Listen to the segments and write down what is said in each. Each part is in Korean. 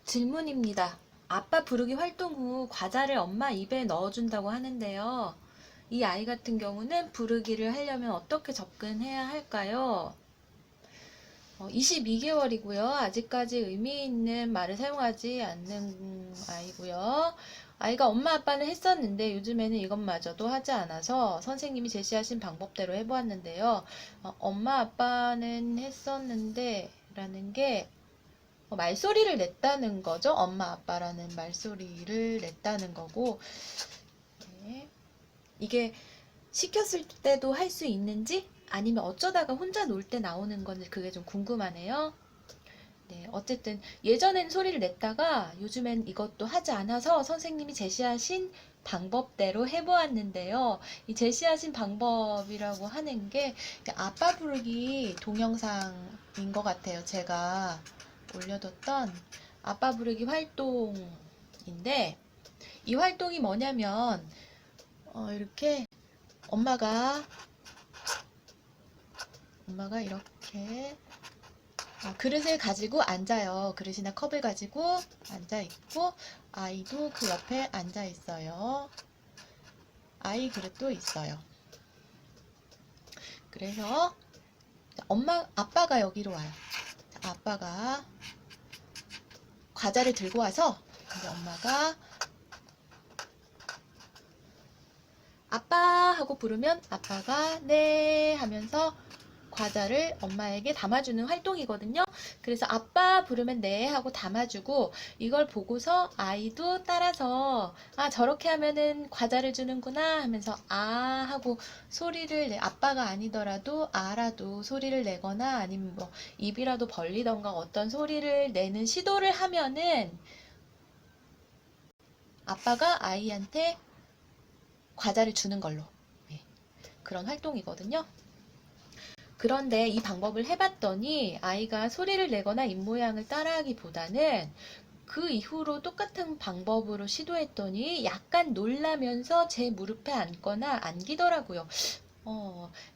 질문입니다. 아빠 부르기 활동 후 과자를 엄마 입에 넣어준다고 하는데요. 이 아이 같은 경우는 부르기를 하려면 어떻게 접근해야 할까요? 22개월이고요. 아직까지 의미 있는 말을 사용하지 않는 아이고요. 아이가 엄마 아빠는 했었는데 요즘에는 이것마저도 하지 않아서 선생님이 제시하신 방법대로 해보았는데요. 엄마 아빠는 했었는데 라는 게 말소리를 냈다는 거죠. 엄마 아빠라는 말소리를 냈다는 거고, 네. 이게 시켰을 때도 할 수 있는지 아니면 어쩌다가 혼자 놀 때 나오는 건지 그게 좀 궁금하네요. 네, 어쨌든 예전엔 소리를 냈다가 요즘엔 이것도 하지 않아서 선생님이 제시하신 방법대로 해보았는데요. 이 제시하신 방법이라고 하는 게 아빠 부르기 동영상인 것 같아요. 제가 올려뒀던 아빠 부르기 활동인데 이 활동이 뭐냐면 이렇게 엄마가 이렇게 그릇을 가지고 앉아요. 그릇이나 컵을 가지고 앉아 있고 아이도 그 옆에 앉아 있어요. 아이 그릇도 있어요. 그래서 아빠가 여기로 와요. 아빠가 과자를 들고 와서 이제 엄마가 아빠 하고 부르면 아빠가 네 하면서 과자를 엄마에게 담아주는 활동이거든요. 그래서 아빠 부르면 네 하고 담아주고 이걸 보고서 아이도 따라서 저렇게 하면은 과자를 주는구나 하면서 하고 소리를 아빠가 아니더라도 아라도 소리를 내거나 아니면 뭐 입이라도 벌리던가 어떤 소리를 내는 시도를 하면은 아빠가 아이한테 과자를 주는 걸로 그런 활동이거든요. 그런데 이 방법을 해봤더니 아이가 소리를 내거나 입모양을 따라하기보다는 그 이후로 똑같은 방법으로 시도했더니 약간 놀라면서 제 무릎에 앉거나 안기더라고요.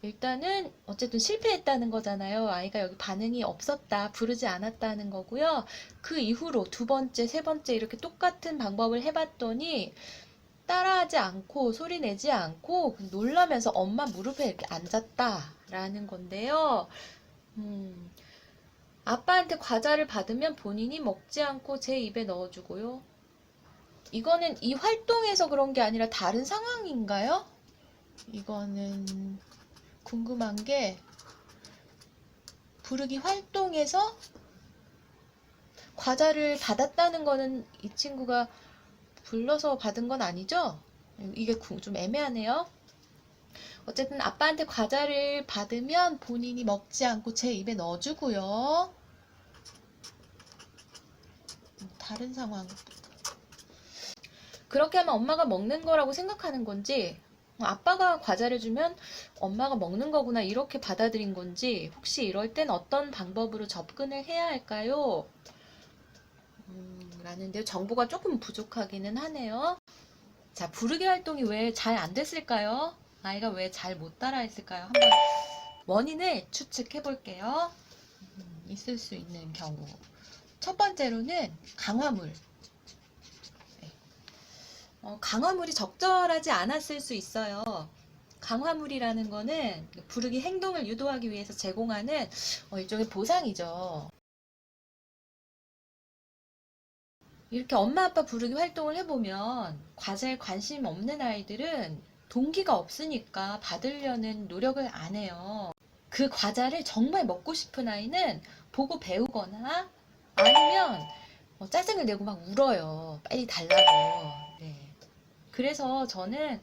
일단은 어쨌든 실패했다는 거잖아요. 아이가 여기 반응이 없었다, 부르지 않았다는 거고요. 그 이후로 두 번째, 세 번째 이렇게 똑같은 방법을 해봤더니 따라하지 않고 소리 내지 않고 놀라면서 엄마 무릎에 이렇게 앉았다라는 건데요. 아빠한테 과자를 받으면 본인이 먹지 않고 제 입에 넣어주고요. 이거는 이 활동에서 그런 게 아니라 다른 상황인가요? 이거는 궁금한 게 부르기 활동에서 과자를 받았다는 거는 이 친구가 불러서 받은 건 아니죠? 이게 좀 애매하네요. 어쨌든 아빠한테 과자를 받으면 본인이 먹지 않고 제 입에 넣어주고요. 다른 상황. 그렇게 하면 엄마가 먹는 거라고 생각하는 건지 아빠가 과자를 주면 엄마가 먹는 거구나 이렇게 받아들인 건지 혹시 이럴 땐 어떤 방법으로 접근을 해야 할까요? 라는데 정보가 조금 부족하기는 하네요. 자, 부르기 활동이 왜 잘 안 됐을까요? 아이가 왜 잘 못 따라 했을까요? 한번 원인을 추측해 볼게요. 있을 수 있는 경우. 첫 번째로는 강화물. 강화물이 적절하지 않았을 수 있어요. 강화물이라는 거는 부르기 행동을 유도하기 위해서 제공하는 일종의 보상이죠. 이렇게 엄마 아빠 부르기 활동을 해보면 과자에 관심 없는 아이들은 동기가 없으니까 받으려는 노력을 안 해요. 그 과자를 정말 먹고 싶은 아이는 보고 배우거나 아니면 짜증을 내고 막 울어요. 빨리 달라고. 네. 그래서 저는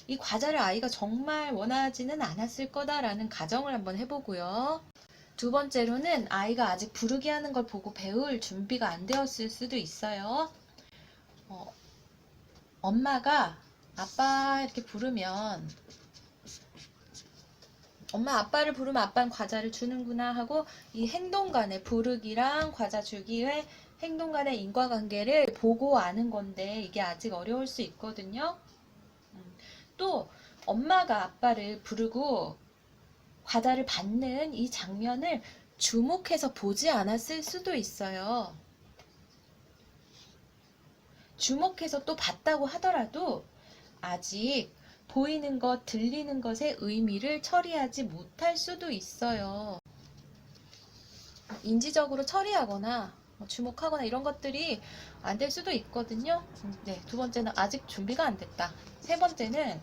이 과자를 아이가 정말 원하지는 않았을 거다라는 가정을 한번 해보고요. 두 번째로는 아이가 아직 부르기 하는 걸 보고 배울 준비가 안 되었을 수도 있어요. 엄마가 아빠 이렇게 부르면 엄마 아빠를 부르면 아빠는 과자를 주는구나 하고 이 행동 간의 부르기랑 과자 주기의 행동 간의 인과관계를 보고 아는 건데 이게 아직 어려울 수 있거든요. 또 엄마가 아빠를 부르고 과자를 받는 이 장면을 주목해서 보지 않았을 수도 있어요. 주목해서 또 봤다고 하더라도 아직 보이는 것, 들리는 것의 의미를 처리하지 못할 수도 있어요. 인지적으로 처리하거나 주목하거나 이런 것들이 안 될 수도 있거든요. 네, 두 번째는 아직 준비가 안 됐다. 세 번째는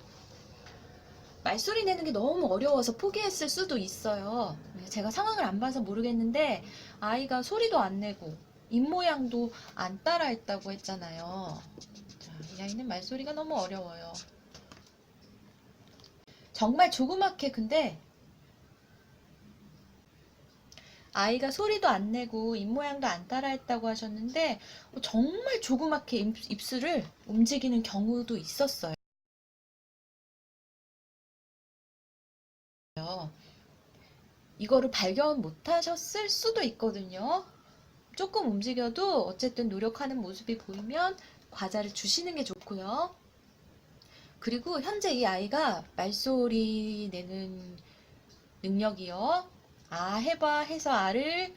말소리 내는 게 너무 어려워서 포기했을 수도 있어요. 제가 상황을 안 봐서 모르겠는데 아이가 소리도 안 내고 입모양도 안 따라했다고 했잖아요. 자, 이 아이는 말소리가 너무 어려워요. 정말 조그맣게 근데 아이가 소리도 안 내고 입모양도 안 따라했다고 하셨는데 정말 조그맣게 입술을 움직이는 경우도 있었어요. 이거를 발견 못 하셨을 수도 있거든요. 조금 움직여도 어쨌든 노력하는 모습이 보이면 과자를 주시는 게 좋고요. 그리고 현재 이 아이가 말소리 내는 능력이요. 아 해봐 해서 아를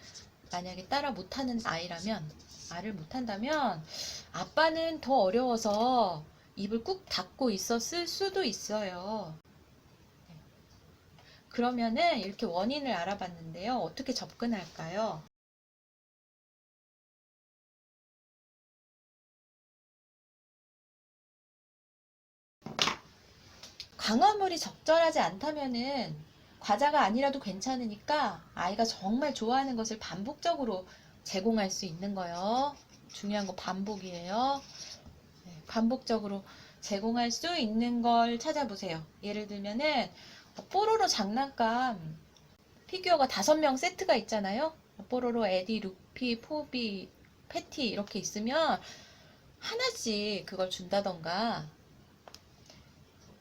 만약에 따라 못하는 아이라면 아를 못한다면 아빠는 더 어려워서 입을 꾹 닫고 있었을 수도 있어요. 그러면은 이렇게 원인을 알아봤는데요. 어떻게 접근할까요? 광화물이 적절하지 않다면은 과자가 아니라도 괜찮으니까 아이가 정말 좋아하는 것을 반복적으로 제공할 수 있는 거예요. 중요한 거 반복이에요. 네, 반복적으로 제공할 수 있는 걸 찾아보세요. 예를 들면은 뽀로로 장난감 피규어가 5명 세트가 있잖아요. 뽀로로, 에디, 루피, 포비, 패티 이렇게 있으면 하나씩 그걸 준다던가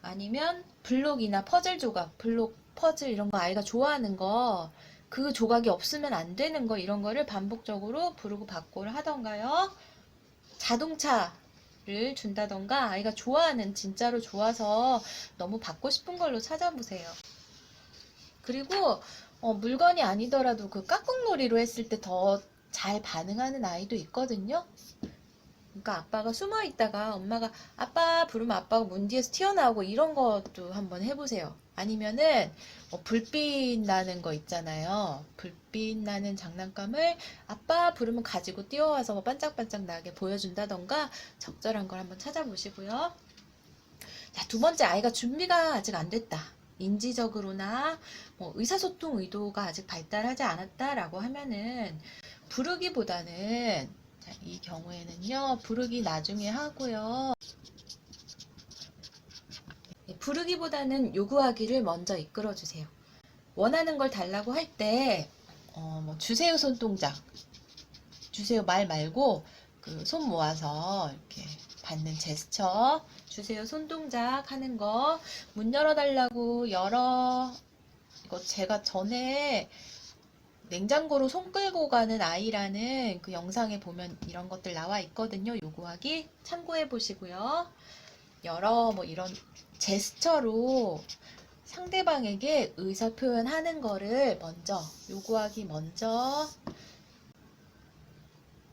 아니면 블록이나 퍼즐 조각, 블록, 퍼즐 이런 거 아이가 좋아하는 거 그 조각이 없으면 안 되는 거 이런 거를 반복적으로 부르고 받고를 하던가요. 자동차를 준다던가 아이가 좋아하는 진짜로 좋아서 너무 받고 싶은 걸로 찾아보세요. 그리고 물건이 아니더라도 그 깍꿍놀이로 했을 때 더 잘 반응하는 아이도 있거든요. 그러니까 아빠가 숨어 있다가 엄마가 아빠 부르면 아빠가 문 뒤에서 튀어나오고 이런 것도 한번 해보세요. 아니면은 불빛 나는 거 있잖아요. 불빛 나는 장난감을 아빠 부르면 가지고 뛰어와서 뭐 반짝반짝 나게 보여준다던가 적절한 걸 한번 찾아보시고요. 자, 두 번째 아이가 준비가 아직 안 됐다. 인지적으로나 뭐 의사소통 의도가 아직 발달하지 않았다라고 하면은 부르기보다는 자, 이 경우에는요, 부르기 나중에 하고요. 부르기보다는 요구하기를 먼저 이끌어주세요. 원하는 걸 달라고 할 때, 뭐 주세요 손동작, 주세요 말 말고 그 손 모아서 이렇게 받는 제스처, 주세요 손동작 하는 거, 문 열어달라고 열어. 이거 제가 전에 냉장고로 손 끌고 가는 아이라는 그 영상에 보면 이런 것들 나와 있거든요. 요구하기 참고해 보시고요. 여러 뭐 이런 제스처로 상대방에게 의사 표현하는 거를 먼저 요구하기 먼저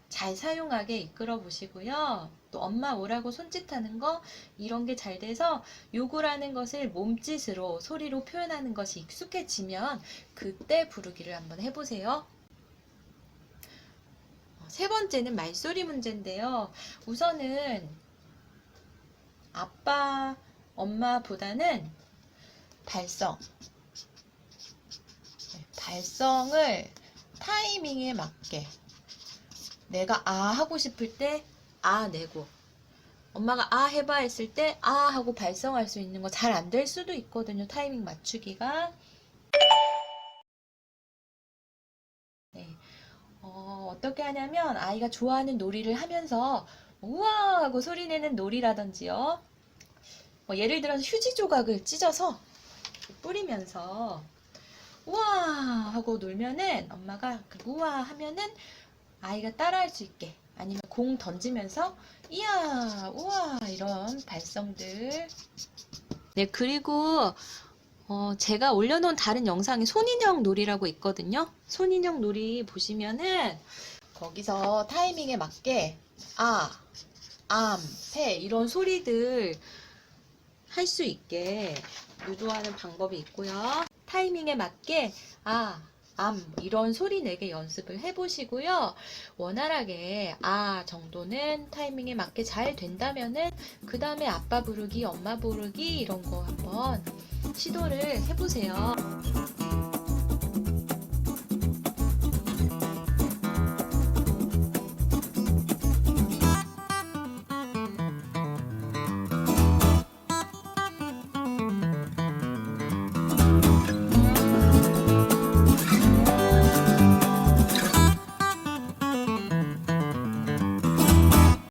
잘 사용하게 이끌어 보시고요. 또 엄마 오라고 손짓하는 거 이런 게 잘 돼서 요구라는 것을 몸짓으로 소리로 표현하는 것이 익숙해지면 그때 부르기를 한번 해보세요. 세 번째는 말소리 문제인데요. 우선은 아빠, 엄마보다는 발성을 타이밍에 맞게 내가 아 하고 싶을 때 아 내고 엄마가 아 해봐 했을 때 아 하고 발성할 수 있는 거 잘 안 될 수도 있거든요. 타이밍 맞추기가. 네. 어떻게 하냐면 아이가 좋아하는 놀이를 하면서 우와 하고 소리내는 놀이라든지요. 예를 들어서 휴지 조각을 찢어서 뿌리면서 우와 하고 놀면은 엄마가 그 우와 하면은 아이가 따라할 수 있게 아니면 공 던지면서 이야 우와 이런 발성들. 네, 그리고 제가 올려놓은 다른 영상에 손인형 놀이라고 있거든요. 손인형 놀이 보시면은 거기서 타이밍에 맞게 아 암, 폐 이런 소리들 할 수 있게 유도하는 방법이 있고요. 타이밍에 맞게 암 이런 소리 내게 연습을 해보시고요. 원활하게 정도는 타이밍에 맞게 잘 된다면은 그 다음에 아빠 부르기, 엄마 부르기 이런 거 한번 시도를 해보세요.